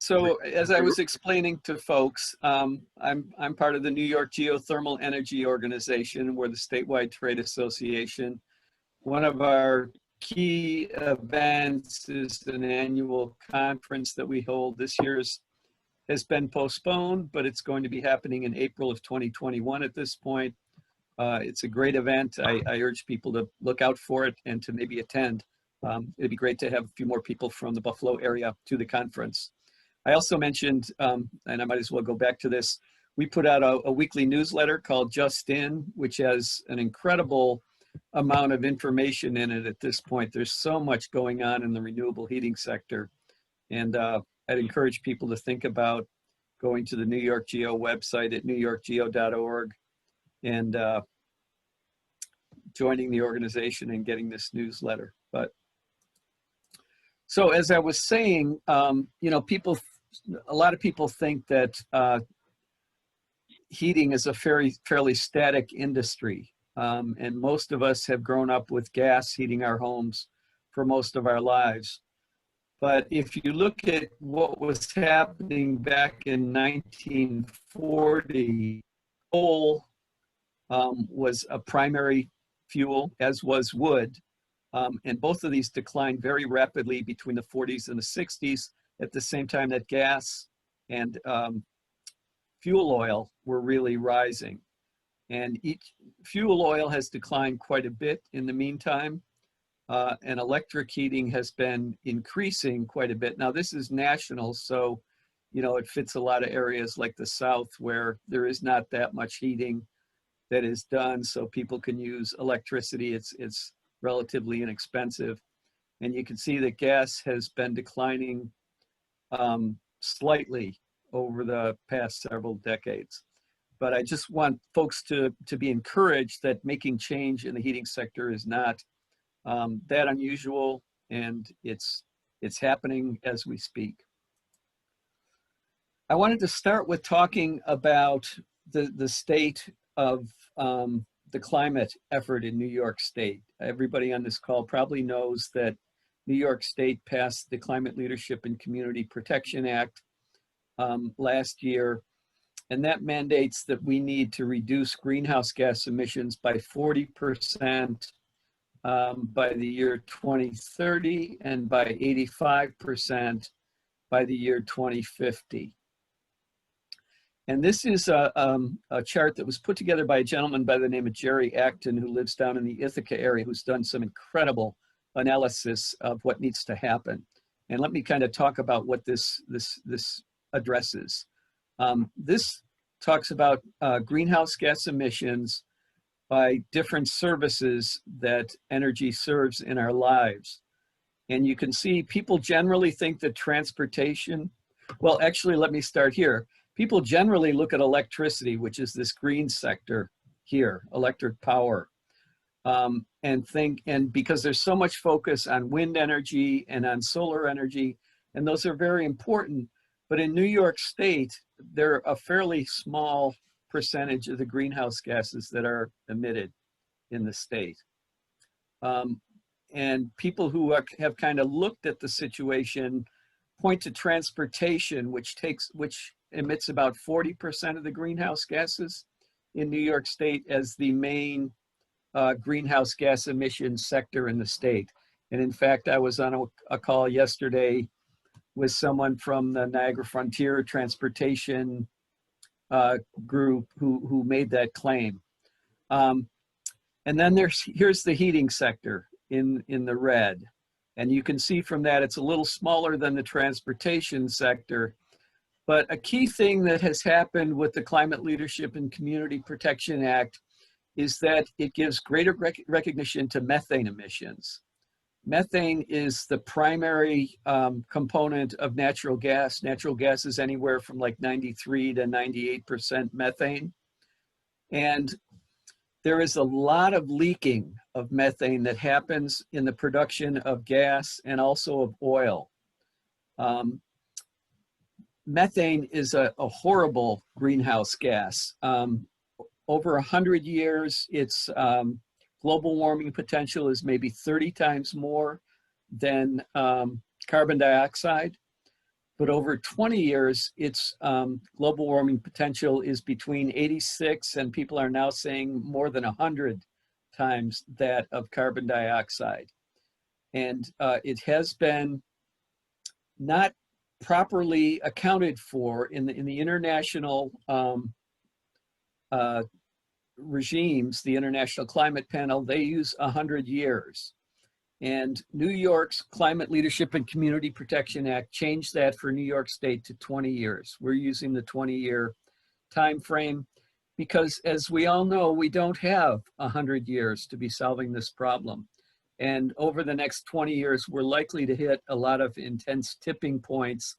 So as I was explaining to folks, I'm part of the New York Geothermal Energy Organization. We're the statewide trade association. One of our key events is an annual conference that we hold. This year's has been postponed, but it's going to be happening in April of 2021 at this point. It's a great event. I urge people to look out for it and to maybe attend. It'd be great to have a few more people from the Buffalo area to the conference. I also mentioned, and I might as well go back to this, we put out a weekly newsletter called Just In, which has an incredible amount of information in it at this point. There's so much going on in the renewable heating sector. And I'd encourage people to think about going to the New York GEO website at newyorkgeo.org and joining the organization and getting this newsletter. But so as I was saying, you know, a lot of people think that heating is a fairly static industry. And most of us have grown up with gas heating our homes for most of our lives. But if you look at what was happening back in 1940, coal was a primary fuel, as was wood. And both of these declined very rapidly between the 40s and the 60s, at the same time that gas and fuel oil were really rising. And each fuel oil has declined quite a bit in the meantime. And electric heating has been increasing quite a bit. Now this is national, so you know it fits a lot of areas like the South where there is not that much heating that is done, so people can use electricity. It's relatively inexpensive, and you can see that gas has been declining slightly over the past several decades. But I just want folks to be encouraged that making change in the heating sector is not that unusual, and it's happening as we speak. I wanted to start with talking about the state of the climate effort in New York State. Everybody on this call probably knows that New York State passed the Climate Leadership and Community Protection Act last year, and that mandates that we need to reduce greenhouse gas emissions by 40% by the year 2030 and by 85% by the year 2050. And this is a chart that was put together by a gentleman by the name of Jerry Acton, who lives down in the Ithaca area, who's done some incredible analysis of what needs to happen. And let me kind of talk about what this addresses. This talks about greenhouse gas emissions by different services that energy serves in our lives. And you can see people generally think that transportation, well, actually, let me start here. People generally look at electricity, which is this green sector here, electric power, and because there's so much focus on wind energy and on solar energy, and those are very important, but in New York State, they're a fairly small percentage of the greenhouse gases that are emitted in the state. And people who have kind of looked at the situation point to transportation, which emits about 40% of the greenhouse gases in New York State, as the main greenhouse gas emission sector in the state. And in fact, I was on a call yesterday with someone from the Niagara Frontier Transportation group who made that claim. And then here's the heating sector in the red. And you can see from that, it's a little smaller than the transportation sector. But a key thing that has happened with the Climate Leadership and Community Protection Act is that it gives greater recognition to methane emissions. Methane is the primary component of natural gas. Natural gas is anywhere from like 93 to 98% methane. And there is a lot of leaking of methane that happens in the production of gas and also of oil. Methane is a horrible greenhouse gas. Over 100 years, its global warming potential is maybe 30 times more than carbon dioxide. But over 20 years, its global warming potential is between 86 and people are now saying more than 100 times that of carbon dioxide. And it has been not properly accounted for in the international regimes. The International Climate Panel, they use 100 years. And New York's Climate Leadership and Community Protection Act changed that for New York State to 20 years. We're using the 20-year time frame because, as we all know, we don't have 100 years to be solving this problem. And over the next 20 years, we're likely to hit a lot of intense tipping points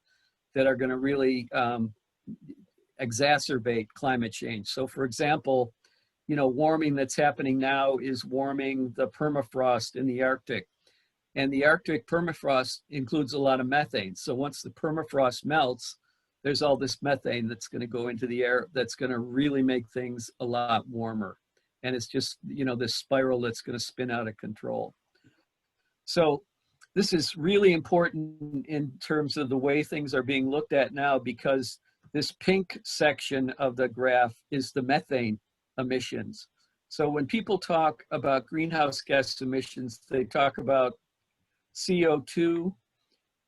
that are going to really exacerbate climate change. So, for example, you know, warming that's happening now is warming the permafrost in the Arctic. And the Arctic permafrost includes a lot of methane. So once the permafrost melts, there's all this methane that's going to go into the air that's going to really make things a lot warmer. And it's just, you know, this spiral that's going to spin out of control. So this is really important in terms of the way things are being looked at now, because this pink section of the graph is the methane emissions. So when people talk about greenhouse gas emissions, they talk about CO2,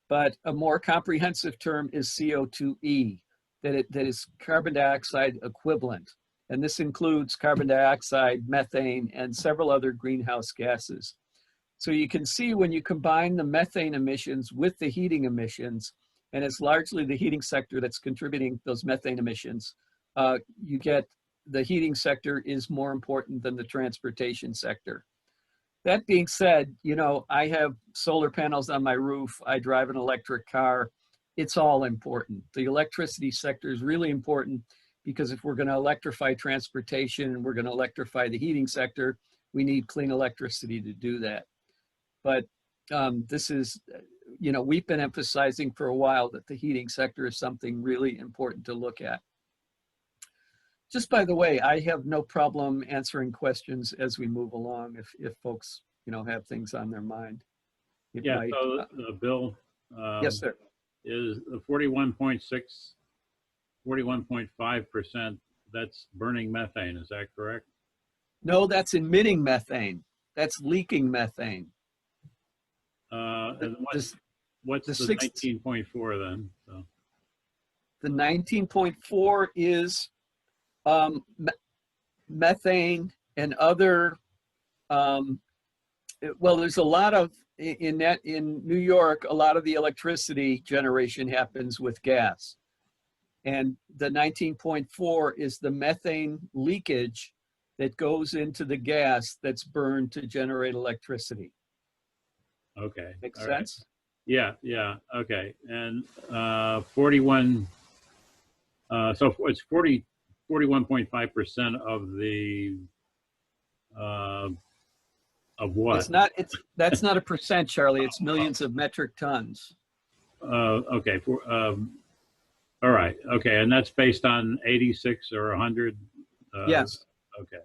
but a more comprehensive term is CO2e, that is carbon dioxide equivalent. And this includes carbon dioxide, methane, and several other greenhouse gases. So you can see when you combine the methane emissions with the heating emissions, and it's largely the heating sector that's contributing those methane emissions, you get the heating sector is more important than the transportation sector. That being said, you know, I have solar panels on my roof. I drive an electric car. It's all important. The electricity sector is really important because if we're going to electrify transportation and we're going to electrify the heating sector, we need clean electricity to do that. But this is, you know, we've been emphasizing for a while that the heating sector is something really important to look at. Just by the way, I have no problem answering questions as we move along if folks, you know, have things on their mind. Yeah, so Bill, yes, sir. Is the 41.6, 41.5%, that's burning methane, is that correct? No, that's emitting methane. That's leaking methane. And what's the 19.4 then? So. The 19.4 is methane and other, well, there's a lot of, in New York, a lot of the electricity generation happens with gas. And the 19.4 is the methane leakage that goes into the gas that's burned to generate electricity. Okay. Makes sense? Right. Yeah, okay. And 41, so it's 41.5% of the, of what? That's not a percent, Charlie. It's millions of metric tons. Okay, all right, okay, and that's based on 86 or 100? Yes. Okay.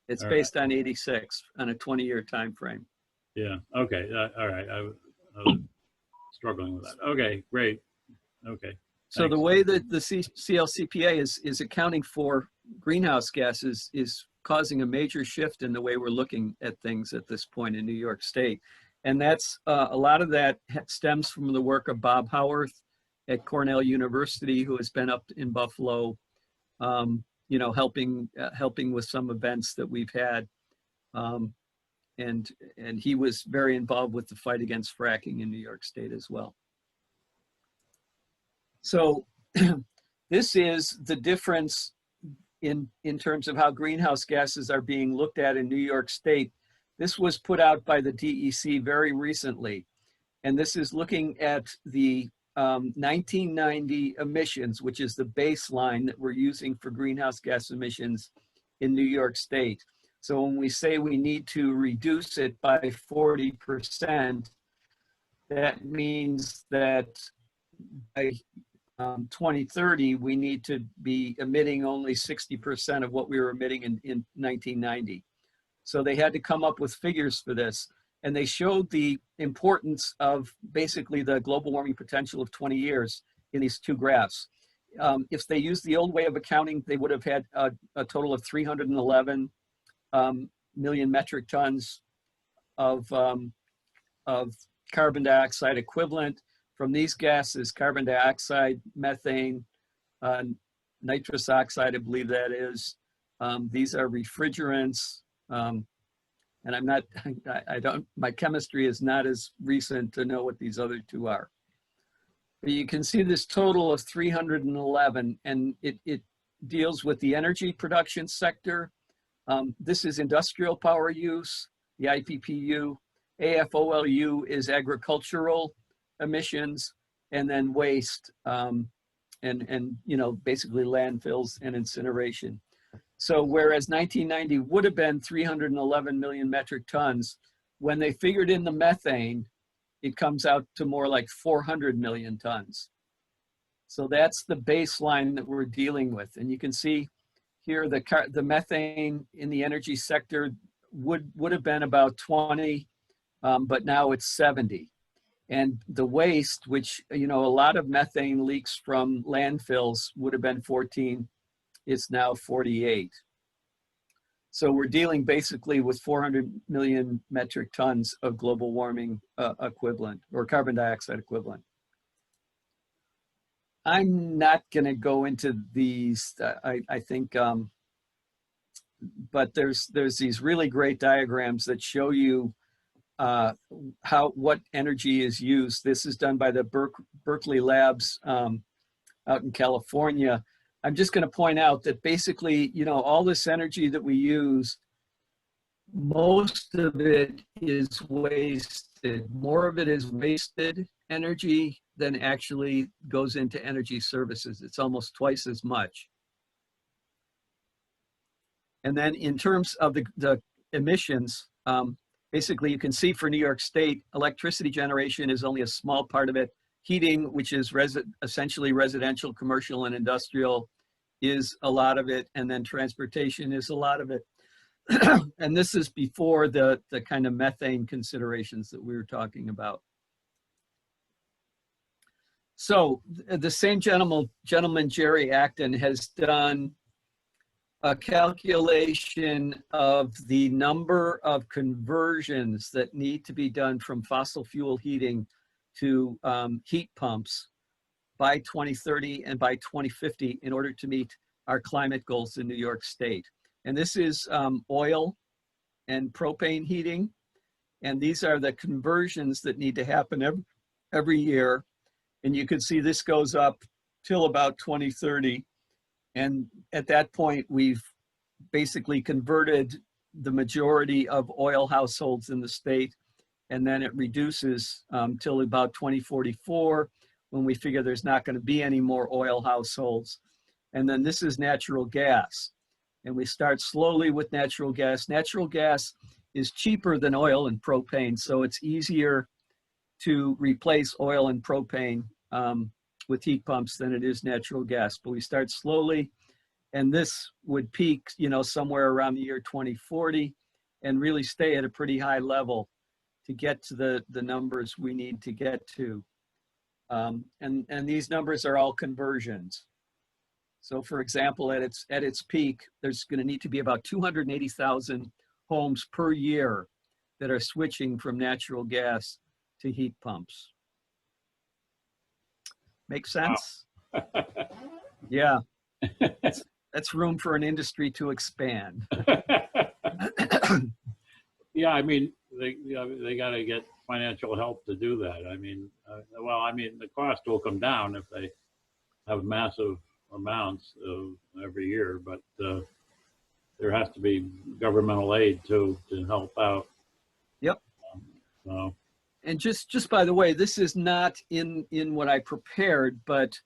It's based on 86 on a 20-year time frame. Yeah, okay, all right, I was struggling with that. Okay, great, okay. So thanks. The way that the CLCPA is accounting for greenhouse gases is causing a major shift in the way we're looking at things at this point in New York State. And that's a lot of that stems from the work of Bob Howarth at Cornell University, who has been up in Buffalo, you know, helping with some events that we've had. And he was very involved with the fight against fracking in New York State as well. So this is the difference in terms of how greenhouse gases are being looked at in New York State. This was put out by the DEC very recently. And this is looking at the 1990 emissions, which is the baseline that we're using for greenhouse gas emissions in New York State. So when we say we need to reduce it by 40%, that means that by 2030, we need to be emitting only 60% of what we were emitting in 1990. So they had to come up with figures for this. And they showed the importance of basically the global warming potential of 20 years in these two graphs. If they used the old way of accounting, they would have had a total of 311 million metric tons of carbon dioxide equivalent from these gases: carbon dioxide, methane, nitrous oxide, I believe that is. These are refrigerants. And I'm not, I don't, my chemistry is not as recent to know what these other two are. But you can see this total of 311, and it deals with the energy production sector. This is industrial power use, the IPPU. AFOLU is agricultural emissions, and then waste, and you know, basically landfills and incineration. So whereas 1990 would have been 311 million metric tons, when they figured in the methane, it comes out to more like 400 million tons. So that's the baseline that we're dealing with. And you can see here the methane in the energy sector would have been about 20, but now it's 70. And the waste, which, you know, a lot of methane leaks from landfills, would have been 14. It's now 48. So we're dealing basically with 400 million metric tons of global warming equivalent, or carbon dioxide equivalent. I'm not going to go into these, I think, but there's these really great diagrams that show you what energy is used. This is done by the Berkeley Labs out in California. I'm just going to point out that basically, you know, all this energy that we use, most of it is wasted. More of it is wasted energy than actually goes into energy services. It's almost twice as much. And then in terms of the emissions, basically you can see for New York State, electricity generation is only a small part of it. Heating, which is essentially residential, commercial, and industrial, is a lot of it. And then transportation is a lot of it. And this is before the kind of methane considerations that we were talking about. So the same gentleman, Jerry Acton, has done a calculation of the number of conversions that need to be done from fossil fuel heating to heat pumps by 2030 and by 2050 in order to meet our climate goals in New York State. And this is oil and propane heating. And these are the conversions that need to happen every year. And you can see this goes up till about 2030. And at that point, we've basically converted the majority of oil households in the state. And then it reduces till about 2044, when we figure there's not going to be any more oil households. And then this is natural gas. And we start slowly with natural gas. Natural gas is cheaper than oil and propane, so it's easier to replace oil and propane with heat pumps than it is natural gas. But we start slowly, and this would peak, you know, somewhere around the year 2040 and really stay at a pretty high level to get to the numbers we need to get to. And these numbers are all conversions. So for example, at its peak, there's going to need to be about 280,000 homes per year that are switching from natural gas to heat pumps. Make sense? Wow. Yeah. That's room for an industry to expand. Yeah, I mean, they got to get financial help to do that. I mean, well, I mean, the cost will come down if they have massive amounts every year, but there has to be governmental aid to help out. Yep. So. And just by the way, this is not in what I prepared, but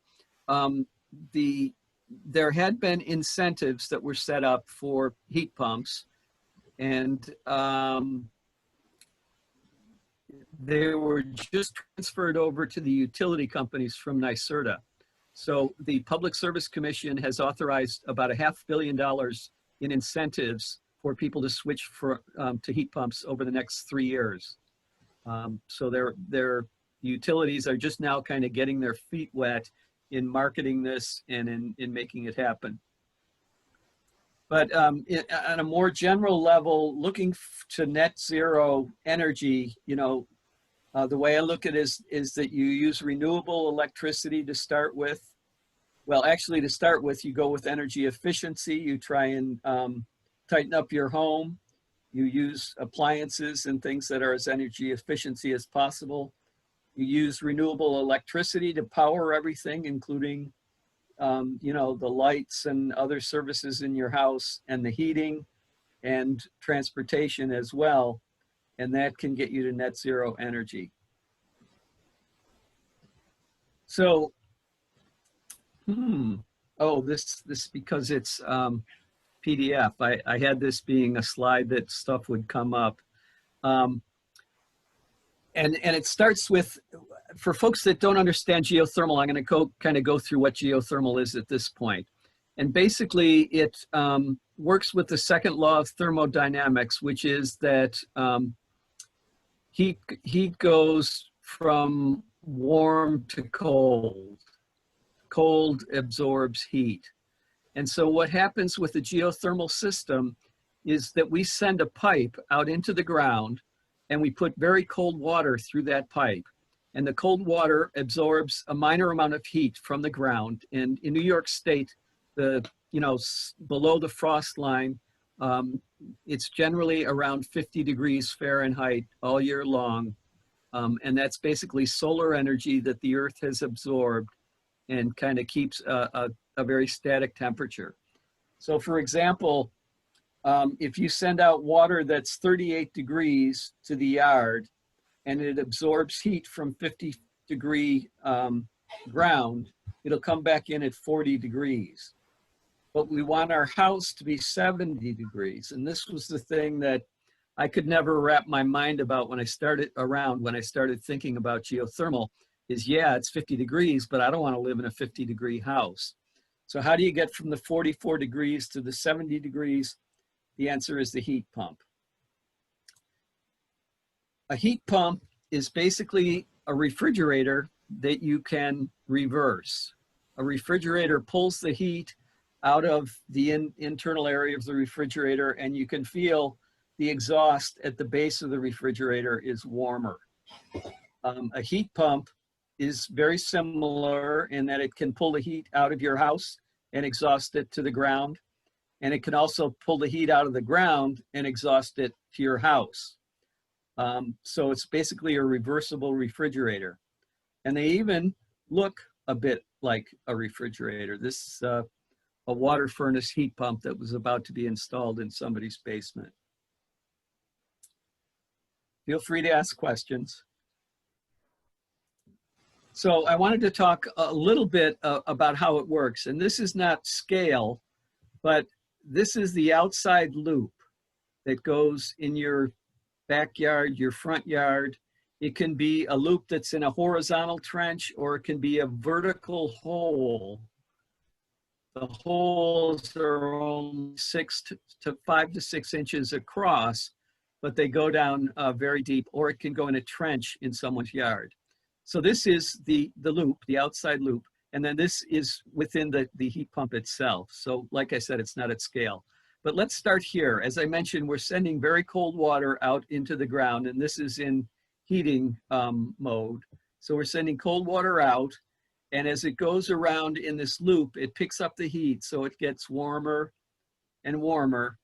there had been incentives that were set up for heat pumps, and they were just transferred over to the utility companies from NYSERDA. So the Public Service Commission has authorized about $500 million in incentives for people to switch to heat pumps over the next 3 years. So their utilities are just now kind of getting their feet wet in marketing this and in making it happen. But on a more general level, looking to net zero energy, you know, the way I look at it is that you use renewable electricity to start with. Well, actually, to start with, you go with energy efficiency. You try and tighten up your home. You use appliances and things that are as energy efficiency as possible. You use renewable electricity to power everything, including you know, the lights and other services in your house, and the heating and transportation as well. And that can get you to net zero energy. So, oh, this because it's PDF. I had this being a slide that stuff would come up. And it starts with, for folks that don't understand geothermal, I'm going to kind of go through what geothermal is at this point. And basically, it works with the second law of thermodynamics, which is that heat goes from warm to cold. Cold absorbs heat. And so what happens with the geothermal system is that we send a pipe out into the ground, and we put very cold water through that pipe. And the cold water absorbs a minor amount of heat from the ground. And in New York State, below the frost line, it's generally around 50 degrees Fahrenheit all year long. And that's basically solar energy that the earth has absorbed and kind of keeps a very static temperature. So for example, if you send out water that's 38 degrees to the yard and it absorbs heat from 50-degree ground, it'll come back in at 40 degrees. But we want our house to be 70 degrees. And this was the thing that I could never wrap my mind about when I started thinking about geothermal is, yeah, it's 50 degrees, but I don't want to live in a 50-degree house. So how do you get from the 44 degrees to the 70 degrees? The answer is the heat pump. A heat pump is basically a refrigerator that you can reverse. A refrigerator pulls the heat out of the internal area of the refrigerator, and you can feel the exhaust at the base of the refrigerator is warmer. A heat pump is very similar in that it can pull the heat out of your house and exhaust it to the ground. And it can also pull the heat out of the ground and exhaust it to your house. So it's basically a reversible refrigerator. And they even look a bit like a refrigerator. This is a water furnace heat pump that was about to be installed in somebody's basement. Feel free to ask questions. So I wanted to talk a little bit about how it works. And this is not scale, but this is the outside loop that goes in your backyard, your front yard. It can be a loop that's in a horizontal trench, or it can be a vertical hole. The holes are only 5 to 6 inches across, but they go down very deep, or it can go in a trench in someone's yard. So this is the loop, the outside loop, and then this is within the heat pump itself. So like I said, it's not at scale. But let's start here. As I mentioned, we're sending very cold water out into the ground, and this is in heating mode. So we're sending cold water out, and as it goes around in this loop, it picks up the heat, so it gets warmer and warmer,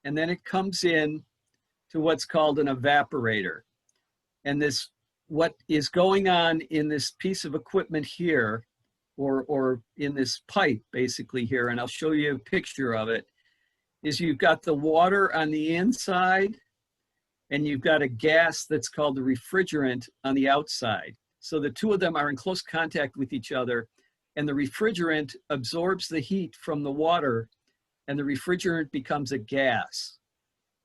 and then it comes in to what's called an evaporator. And what is going on in this piece of equipment here, or in this pipe basically here, and I'll show you a picture of it, is you've got the water on the inside and you've got a gas that's called the refrigerant on the outside. So the two of them are in close contact with each other, and the refrigerant absorbs the heat from the water, and the refrigerant becomes a gas.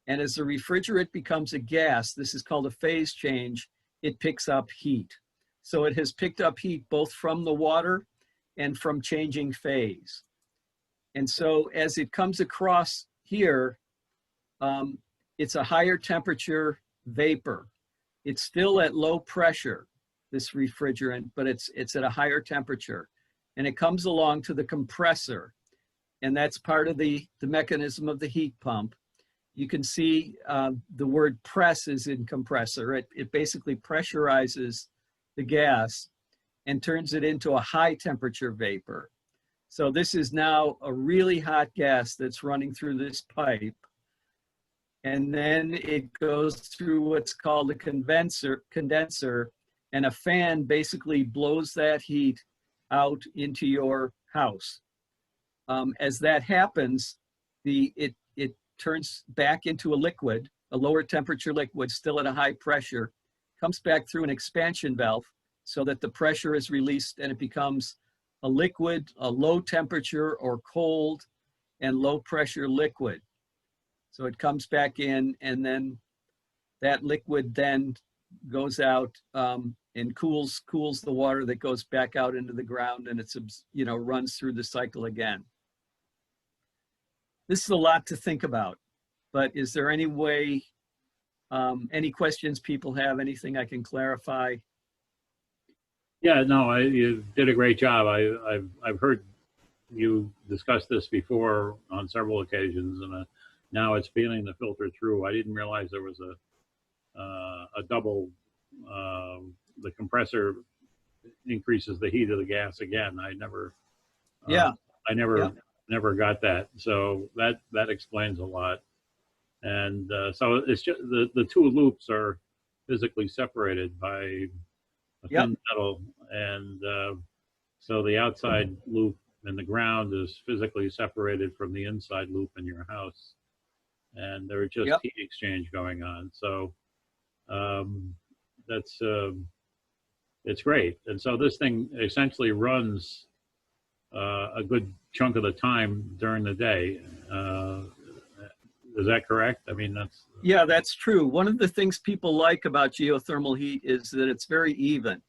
And as the refrigerant becomes a gas, this is called a phase change, it picks up heat. So it has picked up heat both from the water and from changing phase. And so as it comes across here, it's a higher temperature vapor. It's still at low pressure, this refrigerant, but it's at a higher temperature. And it comes along to the compressor. And that's part of the mechanism of the heat pump. You can see the word press is in compressor. It basically pressurizes the gas and turns it into a high temperature vapor. So this is now a really hot gas that's running through this pipe. And then it goes through what's called a condenser, and a fan basically blows that heat out into your house. As that happens, it turns back into a liquid, a lower temperature liquid, still at a high pressure, comes back through an expansion valve so that the pressure is released and it becomes a liquid, a low temperature or cold and low pressure liquid. So it comes back in, and then that liquid then goes out and cools the water that goes back out into the ground, and it's, you know, runs through the cycle again. This is a lot to think about, but is there any way, any questions people have, anything I can clarify? Yeah, no, you did a great job. I've heard you discuss this before on several occasions, and now it's beginning to filter through. I didn't realize there was a double. The compressor increases the heat of the gas again. I never. Yeah. Never got that. So that explains a lot. And so it's just the two loops are physically separated by a thin metal, and so the outside loop in the ground is physically separated from the inside loop in your house, and there's just heat exchange going on. So that's it's great. And so this thing essentially runs a good chunk of the time during the day. Is that correct? I mean, that's... Yeah, that's true. One of the things people like about geothermal heat is that it's very even.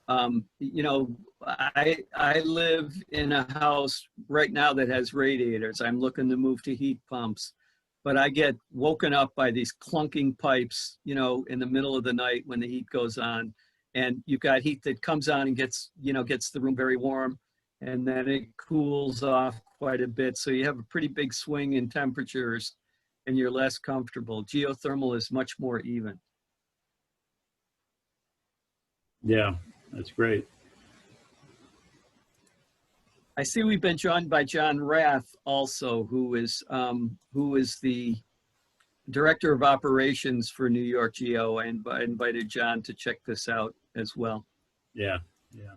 You know, I live in a house right now that has radiators. I'm looking to move to heat pumps, but I get woken up by these clunking pipes, you know, in the middle of the night when the heat goes on, and you've got heat that comes on and gets the room very warm, and then it cools off quite a bit. So you have a pretty big swing in temperatures and you're less comfortable. Geothermal is much more even. Yeah, that's great. I see we've been joined by John Rath also, who is the Director of Operations for NY-GEO. I invited John to check this out as well. Yeah, yeah.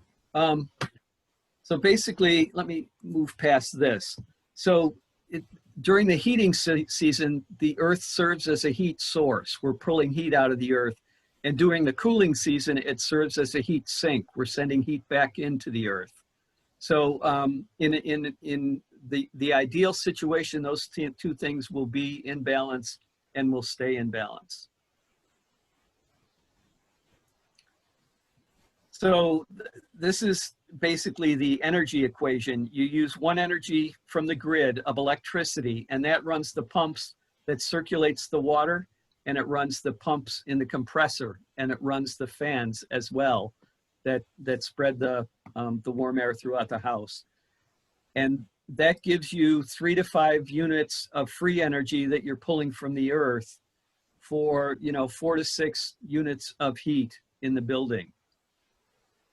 So basically, let me move past this. So during the heating season, the Earth serves as a heat source. We're pulling heat out of the Earth. And during the cooling season, it serves as a heat sink. We're sending heat back into the Earth. So in the ideal situation, those two things will be in balance and will stay in balance. So this is basically the energy equation. You use one energy from the grid of electricity, and that runs the pumps that circulates the water, and it runs the pumps in the compressor, and it runs the fans as well that spread the warm air throughout the house. And that gives you 3 to 5 units of free energy that you're pulling from the Earth for, you know, 4 to 6 units of heat in the building.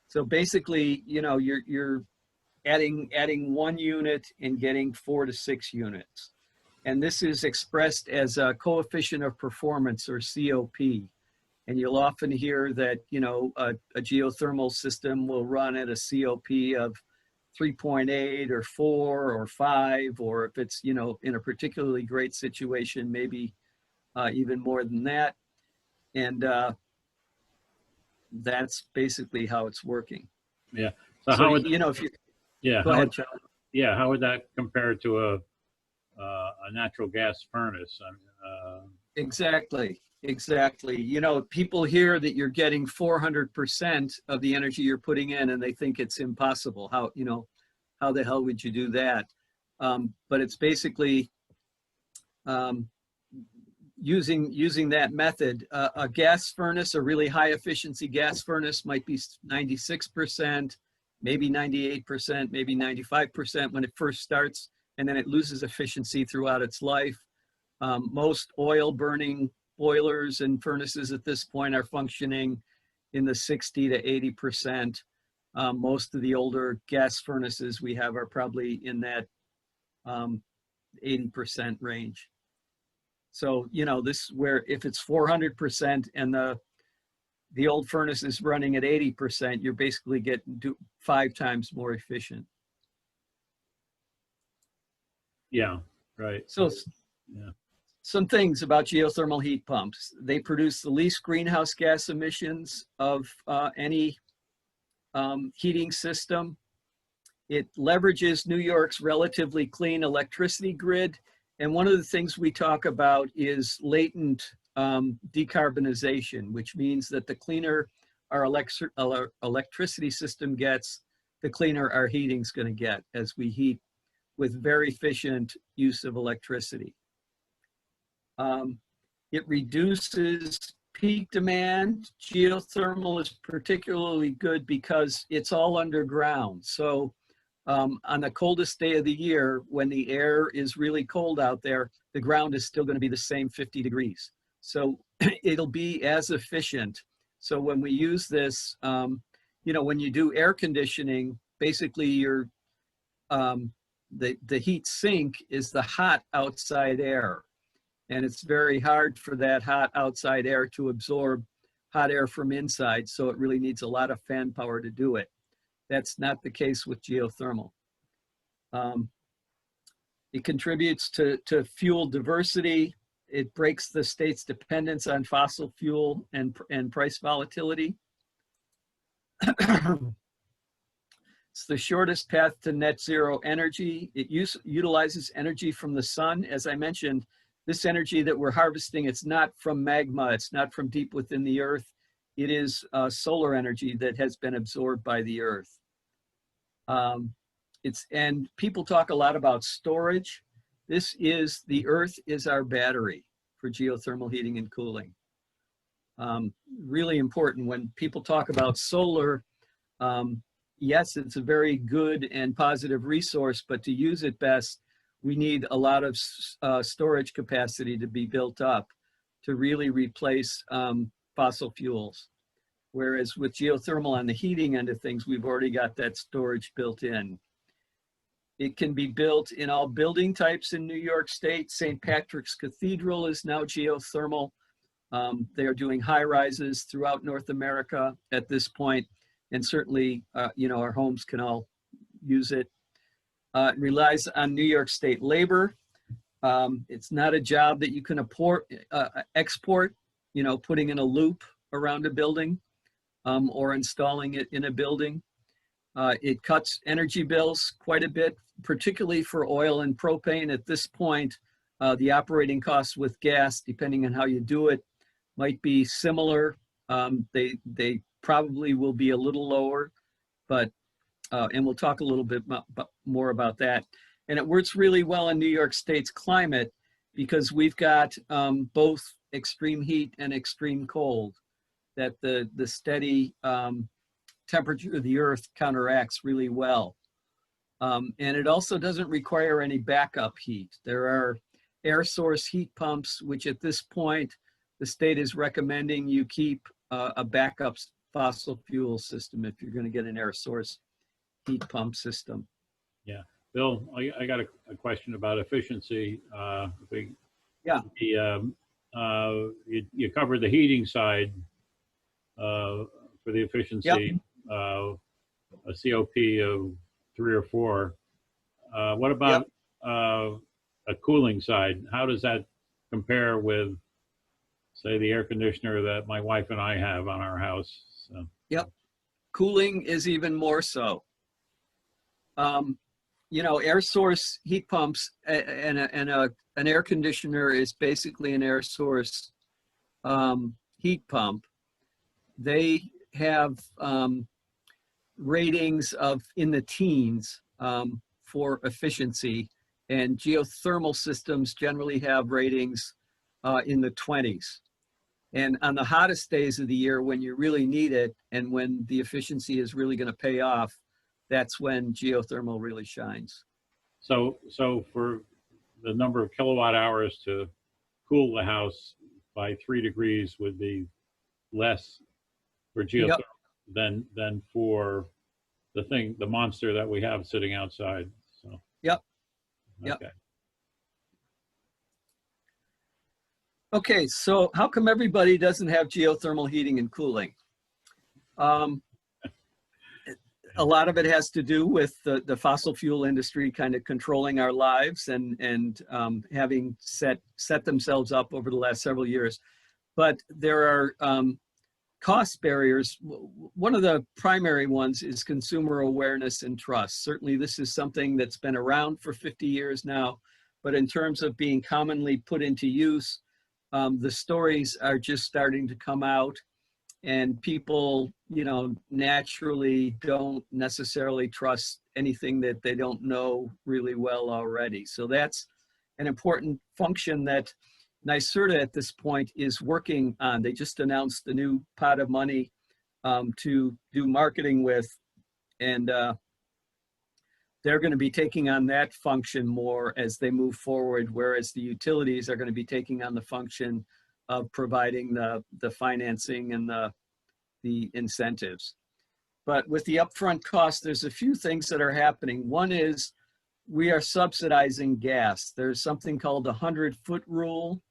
So basically, you know, you're adding 1 unit and getting 4 to 6 units. And this is expressed as a coefficient of performance, or COP. And you'll often hear that, you know, a geothermal system will run at a COP of 3.8 or 4 or 5, or if it's, you know, in a particularly great situation, maybe even more than that. And that's basically how it's working. Yeah. So how would, you know, if you, yeah, go ahead, John. Yeah, how would that compare to a natural gas furnace? Exactly. You know, people hear that you're getting 400% of the energy you're putting in, and they think it's impossible. How, you know, how the hell would you do that? But it's basically, using that method, a gas furnace, a really high efficiency gas furnace might be 96%, maybe 98%, maybe 95% when it first starts, and then it loses efficiency throughout its life. Most oil burning boilers and furnaces at this point are functioning in the 60 to 80%. Most of the older gas furnaces we have are probably in that 80% range. So, you know, this where if it's 400% and the old furnace is running at 80%, you're basically getting 5 times more efficient. Yeah, right. So Yeah. some things about geothermal heat pumps. They produce the least greenhouse gas emissions of any heating system. It leverages New York's relatively clean electricity grid. And one of the things we talk about is latent decarbonization, which means that the cleaner our electricity system gets, the cleaner our heating's going to get as we heat with very efficient use of electricity. It reduces peak demand. Geothermal is particularly good because it's all underground. So on the coldest day of the year, when the air is really cold out there, the ground is still going to be the same 50 degrees. So it'll be as efficient. So when we use this, you know, when you do air conditioning, basically your the heat sink is the hot outside air. And it's very hard for that hot outside air to absorb hot air from inside. So it really needs a lot of fan power to do it. That's not the case with geothermal. It contributes to fuel diversity. It breaks the state's dependence on fossil fuel and price volatility. It's the shortest path to net zero energy. It utilizes energy from the sun. As I mentioned, this energy that we're harvesting, it's not from magma, it's not from deep within the earth. It is solar energy that has been absorbed by the earth. And people talk a lot about storage. The earth is our battery for geothermal heating and cooling. Really important when people talk about solar, yes, it's a very good and positive resource, but to use it best, we need a lot of storage capacity to be built up to really replace fossil fuels. Whereas with geothermal on the heating end of things, we've already got that storage built in. It can be built in all building types in New York State. St. Patrick's Cathedral is now geothermal. They are doing high rises throughout North America at this point, and certainly, you know, our homes can all use it. It relies on New York State labor. It's not a job that you can export, you know, putting in a loop around a building or installing it in a building. It cuts energy bills quite a bit, particularly for oil and propane. At this point, the operating costs with gas, depending on how you do it, might be similar. They probably will be a little lower, but and we'll talk a little bit more about that. And it works really well in New York State's climate because we've got both extreme heat and extreme cold that the steady temperature of the earth counteracts really well. And it also doesn't require any backup heat. There are air source heat pumps, which at this point, the state is recommending you keep a backup fossil fuel system if you're going to get an air source heat pump system. Yeah. Bill, I got a question about efficiency. Yeah. You covered the heating side for the efficiency, yep. A COP of 3 or 4. What about yep. A cooling side? How does that compare with, say, the air conditioner that my wife and I have on our house? So. Yep. Cooling is even more so. You know, air source heat pumps and an air conditioner is basically an air source heat pump. They have ratings of in the teens for efficiency, and geothermal systems generally have ratings in the 20s. And on the hottest days of the year, when you really need it and when the efficiency is really going to pay off, that's when geothermal really shines. So for the number of kilowatt hours to cool the house by 3 degrees would be less for geothermal Yep. than for the monster that we have sitting outside. So Yep. Yep. okay. Okay, so how come everybody doesn't have geothermal heating and cooling? A lot of it has to do with the fossil fuel industry kind of controlling our lives and having set themselves up over the last several years. But there are cost barriers. One of the primary ones is consumer awareness and trust. Certainly this is something that's been around for 50 years now, but in terms of being commonly put into use, the stories are just starting to come out, and people, you know, naturally don't necessarily trust anything that they don't know really well already. So that's an important function that NYSERDA at this point is working on. They just announced a new pot of money to do marketing with, and they're going to be taking on that function more as they move forward, whereas the utilities are going to be taking on the function of providing the financing and the incentives. But with the upfront cost, there's a few things that are happening. One is we are subsidizing gas. There's something called the 100-foot rule.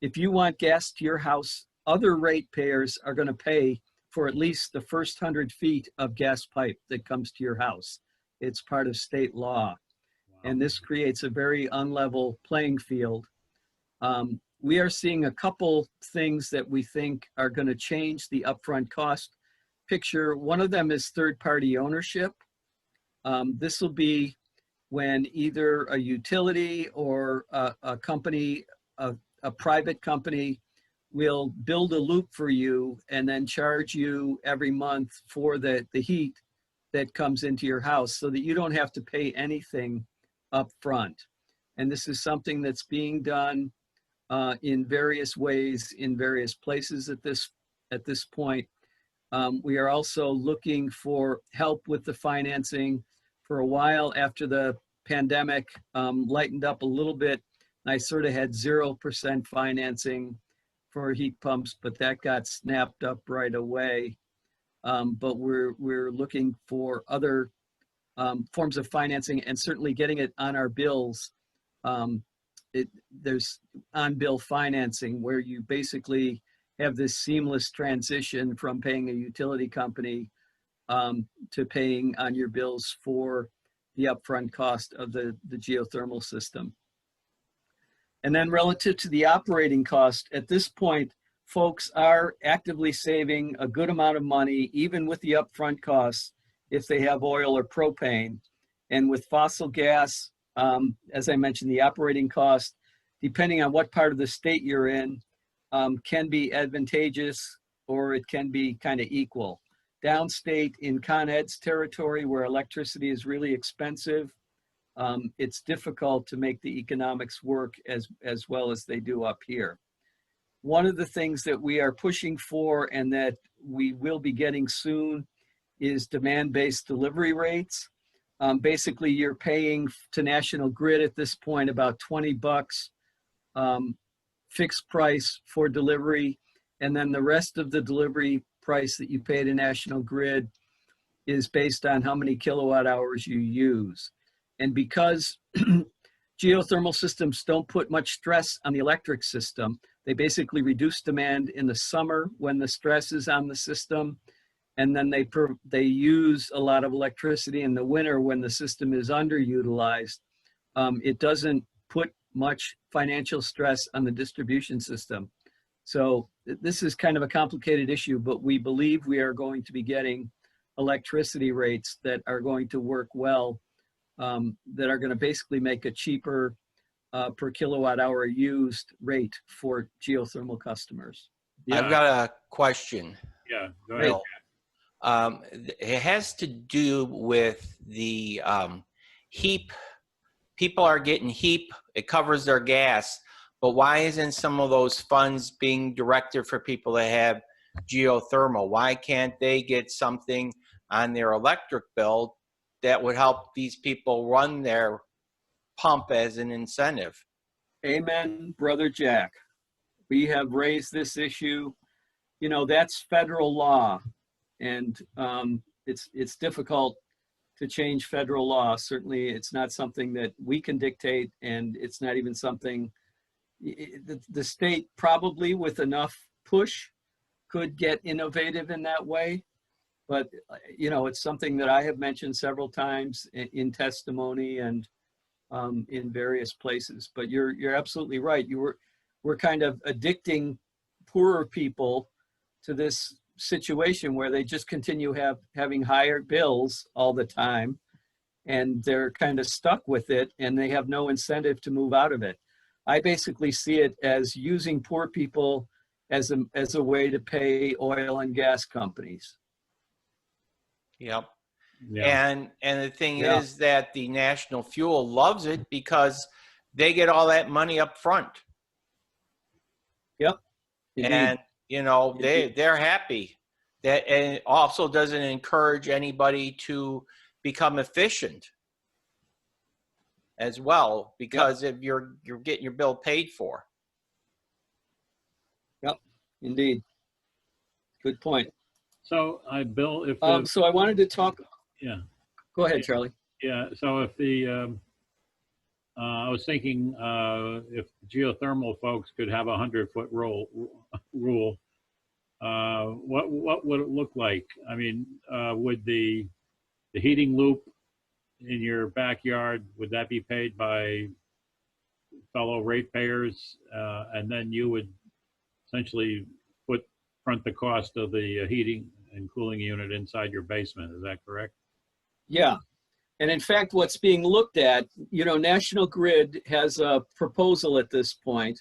If you want gas to your house, other ratepayers are going to pay for at least the first 100 feet of gas pipe that comes to your house. It's part of state law. Wow. And this creates a very unlevel playing field. We are seeing a couple things that we think are going to change the upfront cost picture. One of them is third-party ownership. This will be when either a utility or a company, a private company, will build a loop for you and then charge you every month for the heat that comes into your house so that you don't have to pay anything up front. And this is something that's being done in various ways in various places at this point. We are also looking for help with the financing. For a while after the pandemic lightened up a little bit, NYSERDA had 0% financing for heat pumps, but that got snapped up right away. But we're looking for other forms of financing, and certainly getting it on our bills. There's on-bill financing where you basically have this seamless transition from paying a utility company to paying on your bills for the upfront cost of the geothermal system. And then relative to the operating cost, at this point, folks are actively saving a good amount of money, even with the upfront costs, if they have oil or propane. And with fossil gas, as I mentioned, the operating cost, depending on what part of the state you're in, can be advantageous or it can be kind of equal. Downstate in Con Ed's territory, where electricity is really expensive, it's difficult to make the economics work as well as they do up here. One of the things that we are pushing for and that we will be getting soon is demand-based delivery rates. Basically, you're paying to National Grid at this point about 20 bucks fixed price for delivery, and then the rest of the delivery price that you pay to National Grid is based on how many kilowatt hours you use. And because geothermal systems don't put much stress on the electric system, they basically reduce demand in the summer when the stress is on the system, and then they use a lot of electricity in the winter when the system is underutilized. It doesn't put much financial stress on the distribution system. So this is kind of a complicated issue, but we believe we are going to be getting electricity rates that are going to work well, that are going to basically make a cheaper per kilowatt hour used rate for geothermal customers. Yeah. I've got a question. Yeah, go ahead. It has to do with the HEAP. People are getting HEAP. It covers their gas, but why isn't some of those funds being directed for people that have geothermal? Why can't they get something on their electric bill that would help these people run their pump as an incentive? Amen, Brother Jack. We have raised this issue. You know, that's federal law, and it's difficult to change federal law. Certainly, it's not something that we can dictate, and it's not even something the state probably with enough push could get innovative in that way. But, you know, it's something that I have mentioned several times in testimony and in various places. But you're absolutely right. We're kind of addicting poorer people to this situation where they just continue having higher bills all the time, and they're kind of stuck with it, and they have no incentive to move out of it. I basically see it as using poor people as a way to pay oil and gas companies. Yep. Yeah. And the thing is that the National Fuel loves it because they get all that money up front. Yep. Indeed. And you know, they're happy. That, and it also doesn't encourage anybody to become efficient as well, because if you're getting your bill paid for. Yep, indeed. Good point. So Bill, if so I wanted to talk. yeah. Go ahead, Charlie. Yeah. So if I was thinking if geothermal folks could have a 100-foot rule, what would it look like? I mean, would the heating loop in your backyard, would that be paid by fellow ratepayers, and then you would essentially front the cost of the heating and cooling unit inside your basement? Is that correct? Yeah. And in fact, what's being looked at, you know, National Grid has a proposal at this point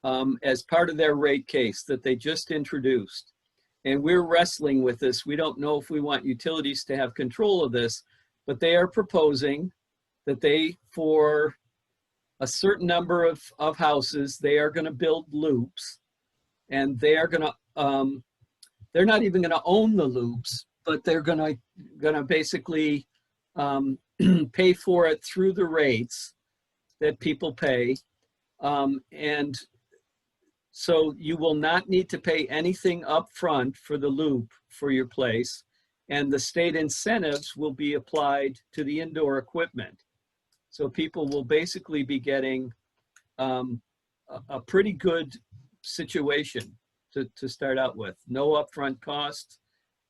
as part of their rate case that they just introduced. And we're wrestling with this. We don't know if we want utilities to have control of this, but they are proposing that they, for a certain number of houses, they are going to build loops, and they are going to, they're not even going to own the loops, but they're going to basically pay for it through the rates that people pay. And so you will not need to pay anything up front for the loop for your place. And the state incentives will be applied to the indoor equipment. So people will basically be getting a pretty good situation to start out with. No upfront costs,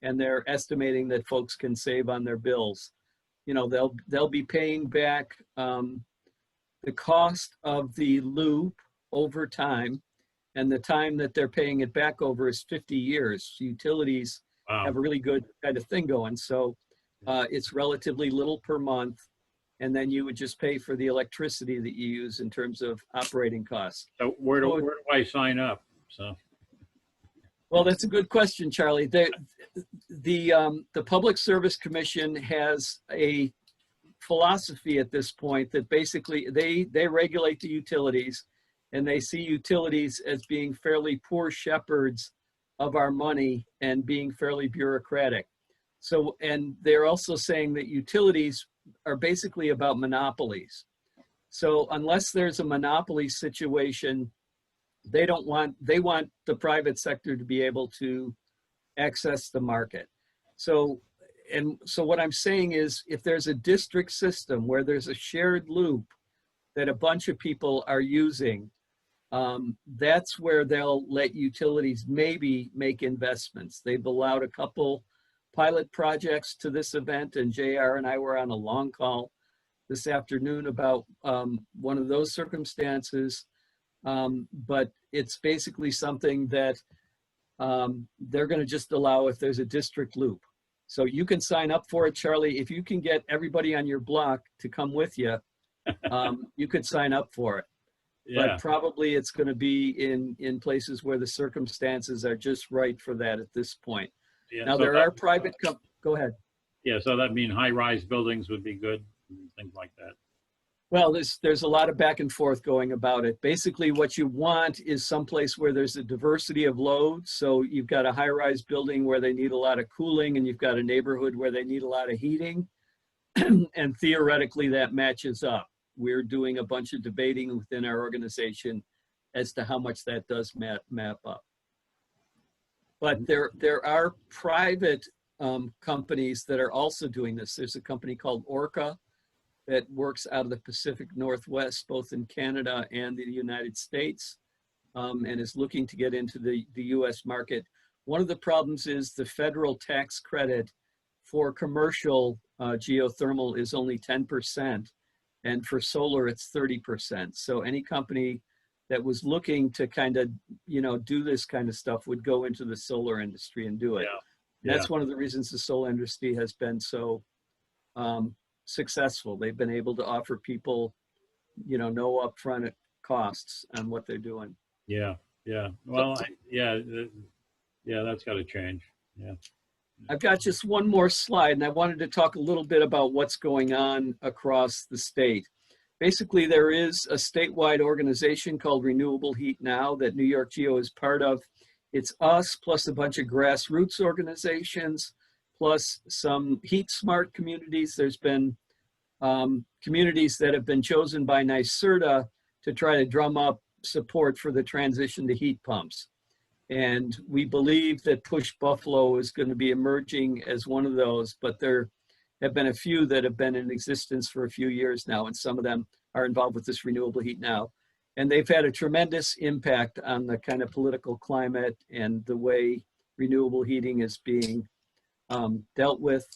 and they're estimating that folks can save on their bills. You know, they'll be paying back the cost of the loop over time, and the time that they're paying it back over is 50 years. Utilities have a really good kind of thing going. So it's relatively little per month, and then you would just pay for the electricity that you use in terms of operating costs. So where do I sign up? So. Well, that's a good question, Charlie. The Public Service Commission has a philosophy at this point that basically they regulate the utilities, and they see utilities as being fairly poor shepherds of our money and being fairly bureaucratic. So, and they're also saying that utilities are basically about monopolies. So unless there's a monopoly situation, they want the private sector to be able to access the market. So what I'm saying is, if there's a district system where there's a shared loop that a bunch of people are using, that's where they'll let utilities maybe make investments. They've allowed a couple pilot projects to this event, and JR and I were on a long call this afternoon about one of those circumstances. But it's basically something that they're going to just allow if there's a district loop. So you can sign up for it, Charlie. If you can get everybody on your block to come with you, you could sign up for it. Yeah. But probably it's going to be in places where the circumstances are just right for that at this point. Yeah, now, so there are private go ahead. Yeah, so that means high-rise buildings would be good, and things like that. Well, there's a lot of back and forth going about it. Basically, what you want is someplace where there's a diversity of loads. So you've got a high-rise building where they need a lot of cooling, and you've got a neighborhood where they need a lot of heating. And theoretically, that matches up. We're doing a bunch of debating within our organization as to how much that does map up. But there are private companies that are also doing this. There's a company called Orca that works out of the Pacific Northwest, both in Canada and the United States, and is looking to get into the US market. One of the problems is the federal tax credit for commercial geothermal is only 10%, and for solar it's 30%. So any company that was looking to kind of, do this kind of stuff would go into the solar industry and do it. Yeah. That's one of the reasons the solar industry has been so successful. They've been able to offer people, no upfront costs on what they're doing. Yeah. Well, yeah, that's got to change. Yeah. I've got just one more slide, and I wanted to talk a little bit about what's going on across the state. Basically, there is a statewide organization called Renewable Heat Now that NY-GEO is part of. It's us plus a bunch of grassroots organizations, plus some heat smart communities. There's been communities that have been chosen by NYSERDA to try to drum up support for the transition to heat pumps. And we believe that Push Buffalo is going to be emerging as one of those, but there have been a few that have been in existence for a few years now, and some of them are involved with this Renewable Heat Now. And they've had a tremendous impact on the kind of political climate and the way renewable heating is being dealt with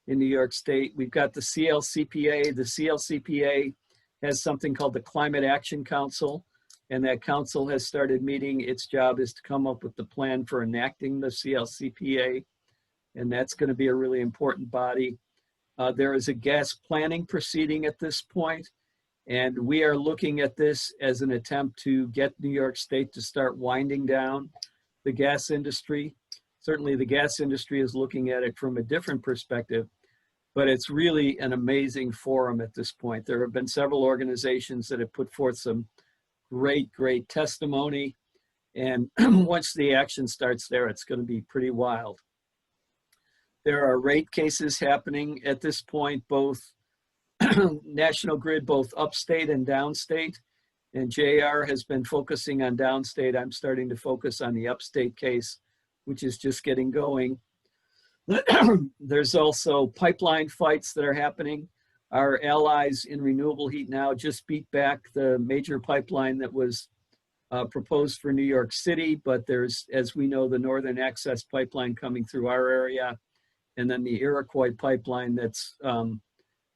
in New York State. We've got the CLCPA. The CLCPA has something called the Climate Action Council, and that council has started meeting. Its job is to come up with the plan for enacting the CLCPA, and that's going to be a really important body. There is a gas planning proceeding at this point, and we are looking at this as an attempt to get New York State to start winding down the gas industry. Certainly the gas industry is looking at it from a different perspective, but it's really an amazing forum at this point. There have been several organizations that have put forth some great testimony, and once the action starts there, it's going to be pretty wild. There are rate cases happening at this point, both National Grid, both upstate and downstate, and JR has been focusing on downstate. I'm starting to focus on the upstate case, which is just getting going. There's also pipeline fights that are happening. Our allies in Renewable Heat Now just beat back the major pipeline that was proposed for New York City, but there's, as we know, the Northern Access Pipeline coming through our area, and then the Iroquois Pipeline that's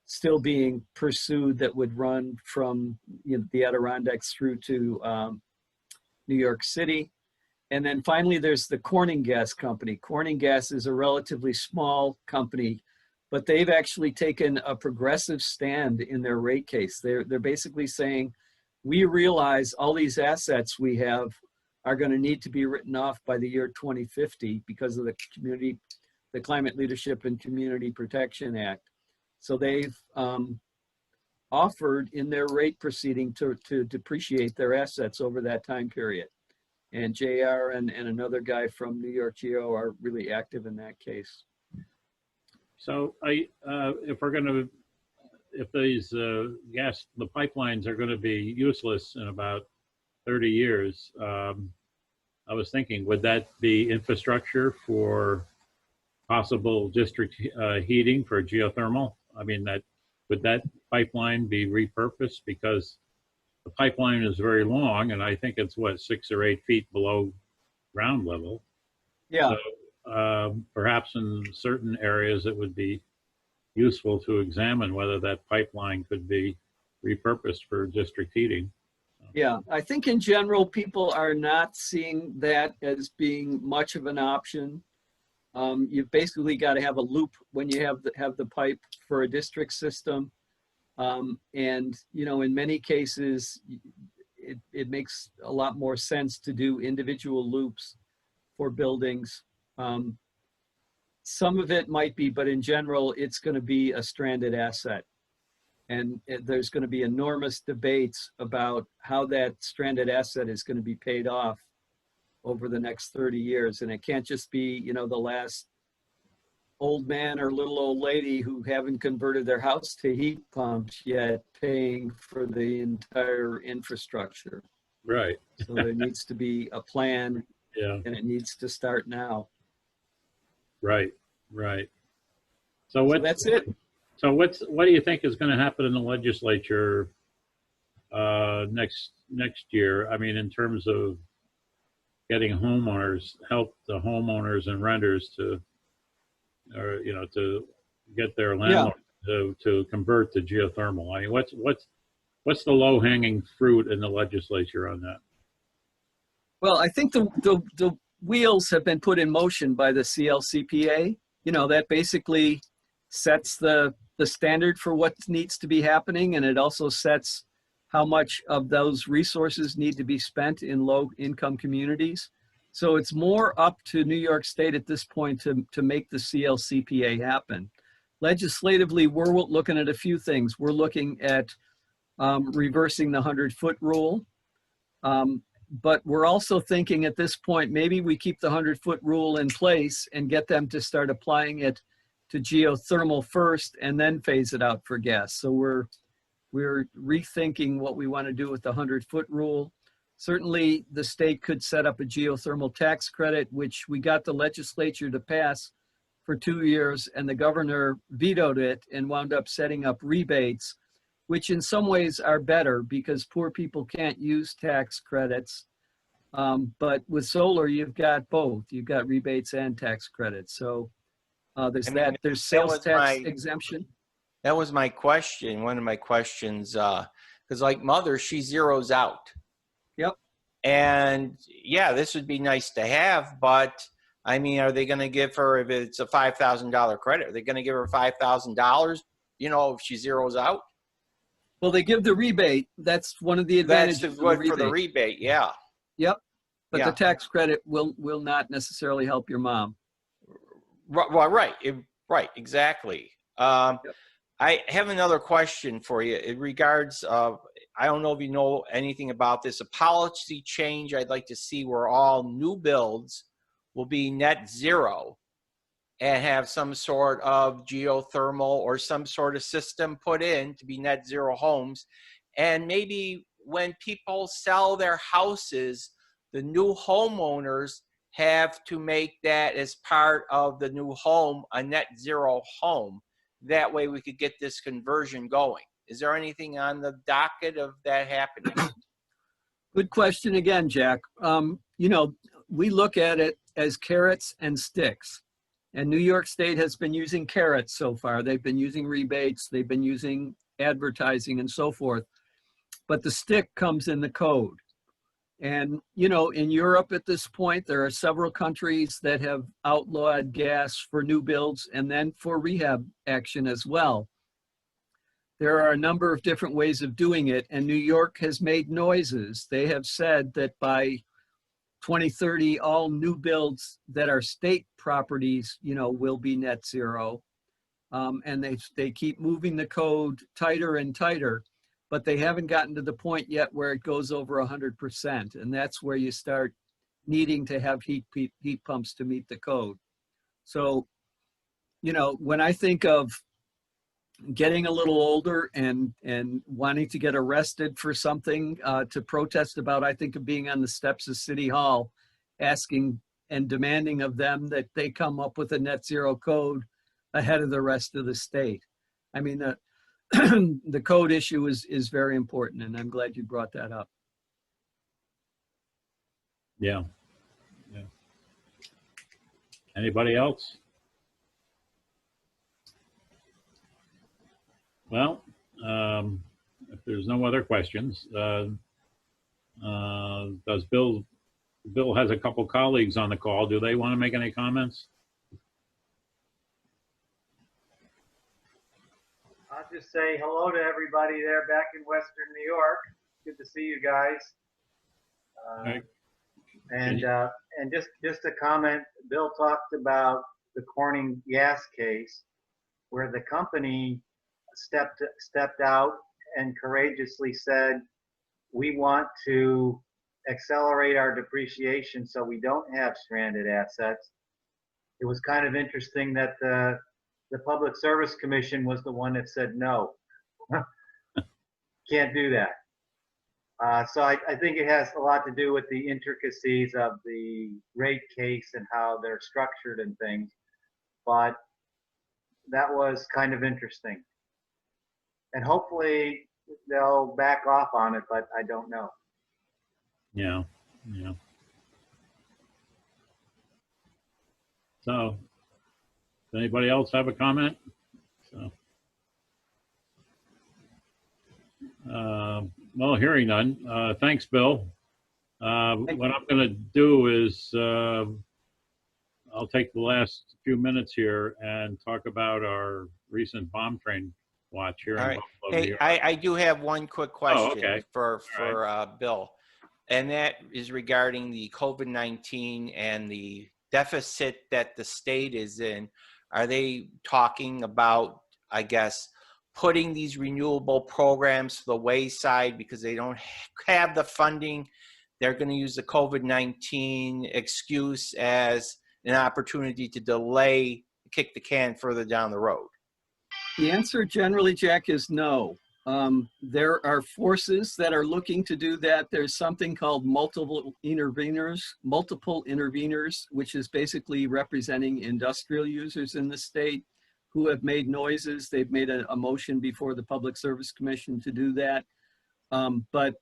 still being pursued that would run from the Adirondacks through to New York City. And then finally, there's the Corning Gas Company. Corning Gas is a relatively small company, but they've actually taken a progressive stand in their rate case. They're basically saying, we realize all these assets we have are going to need to be written off by the year 2050 because of the Climate Leadership and Community Protection Act. So they've offered in their rate proceeding to depreciate their assets over that time period. And JR and another guy from NY-GEO are really active in that case. So if these the pipelines are going to be useless in about 30 years, I was thinking, would that be infrastructure for possible district heating for geothermal? I mean, would that pipeline be repurposed? Because the pipeline is very long, and I think it's what, 6 or 8 feet below ground level. Yeah. So, perhaps in certain areas it would be useful to examine whether that pipeline could be repurposed for district heating. Yeah, I think in general, people are not seeing that as being much of an option. You've basically got to have a loop when you have the pipe for a district system. And, in many cases, it makes a lot more sense to do individual loops for buildings. Some of it might be, but in general, it's going to be a stranded asset. And there's going to be enormous debates about how that stranded asset is going to be paid off over the next 30 years. And it can't just be, you know, the last old man or little old lady who haven't converted their house to heat pumps yet paying for the entire infrastructure. Right. So there needs to be a plan, Yeah. and it needs to start now. Right. Right. So that's it. So what do you think is going to happen in the legislature next year? I mean, in terms of getting help the homeowners and renters to, or you know, to get their landlord to convert to geothermal. I mean, what's the low hanging fruit in the legislature on that? Well, I think the wheels have been put in motion by the CLCPA. You know, that basically sets the standard for what needs to be happening, and it also sets how much of those resources need to be spent in low income communities. So it's more up to New York State at this point to make the CLCPA happen. Legislatively, we're looking at a few things. We're looking at reversing the 100-foot rule. But we're also thinking at this point, maybe we keep the 100-foot rule in place and get them to start applying it to geothermal first and then phase it out for gas. So we're rethinking what we want to do with the 100-foot rule. Certainly the state could set up a geothermal tax credit, which we got the legislature to pass for 2 years, and the governor vetoed it and wound up setting up rebates, which in some ways are better because poor people can't use tax credits. But with solar, you've got both. You've got rebates and tax credits. So there's there's sales tax exemption. That was my question, one of my questions, because like Mother, she zeroes out. Yep. And yeah, this would be nice to have, but I mean, are they going to give her, if it's a $5,000 credit, are they going to give her $5,000, you know, if she zeroes out? Well, they give the rebate. That's one of the advantages. That's good for the rebate, yeah. Yep. But yeah. the tax credit will not necessarily help your mom. Well, right, exactly. Yep. I have another question for you. It regards, I don't know if you know anything about this, a policy change I'd like to see where all new builds will be net zero and have some sort of geothermal or some sort of system put in to be net zero homes. And maybe when people sell their houses, the new homeowners have to make that as part of the new home a net zero home. That way we could get this conversion going. Is there anything on the docket of that happening? Good question again, Jack. You know, we look at it as carrots and sticks. And New York State has been using carrots so far. They've been using rebates, they've been using advertising and so forth. But the stick comes in the code. And, you know, in Europe at this point, there are several countries that have outlawed gas for new builds and then for rehab action as well. There are a number of different ways of doing it, and New York has made noises. They have said that by 2030, all new builds that are state properties, you know, will be net zero. And they keep moving the code tighter and tighter, but they haven't gotten to the point yet where it goes over 100%. And that's where you start needing to have heat pumps to meet the code. So, you know, when I think of getting a little older and wanting to get arrested for something to protest about, I think of being on the steps of City Hall, asking and demanding of them that they come up with a net zero code ahead of the rest of the state. I mean, the code issue is very important, and I'm glad you brought that up. Yeah. Anybody else? Well, if there's no other questions, does Bill has a couple colleagues on the call. Do they want to make any comments? I'll just say hello to everybody there back in Western New York. Good to see you guys. Right. And just a comment, Bill talked about the Corning gas case, where the company stepped out and courageously said, we want to accelerate our depreciation so we don't have stranded assets. It was kind of interesting that the Public Service Commission was the one that said no. Can't do that. So I think it has a lot to do with the intricacies of the rate case and how they're structured and things. But that was kind of interesting. And hopefully they'll back off on it, but I don't know. Yeah, yeah. So, does anybody else have a comment? So, well, hearing none. Thanks, Bill. What I'm going to do is I'll take the last few minutes here and talk about our recent bomb train watch here in Buffalo, New Hey, York. I do have one quick question okay. for Bill, and that is regarding the COVID-19 and the deficit that the state is in. Are they talking about, I guess, putting these renewable programs to the wayside because they don't have the funding? They're going to use the COVID-19 excuse as an opportunity to delay, kick the can further down the road. The answer generally, Jack, is no. There are forces that are looking to do that. There's something called multiple interveners, which is basically representing industrial users in the state who have made noises. They've made a motion before the Public Service Commission to do that. But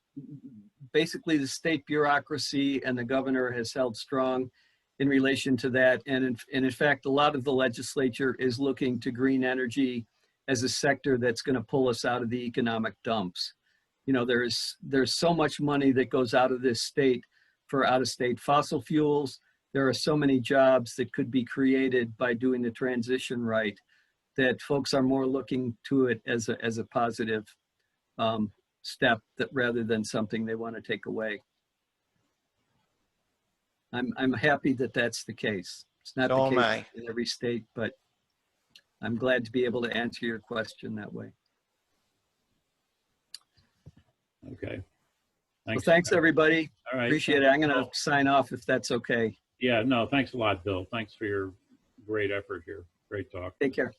basically the state bureaucracy and the governor has held strong in relation to that. And in fact, a lot of the legislature is looking to green energy as a sector that's going to pull us out of the economic dumps. You know, there's so much money that goes out of this state for out-of-state fossil fuels. There are so many jobs that could be created by doing the transition right that folks are more looking to it as a positive step that rather than something they want to take away. I'm happy that that's the case. It's not So the am case in every state, but I'm glad to be able to answer your question that way. Okay. Well, thanks everybody. All right. Appreciate it. I'm going to sign off if that's okay. Yeah, no, thanks a lot, Bill. Thanks for your great effort here. Great talk. Take care.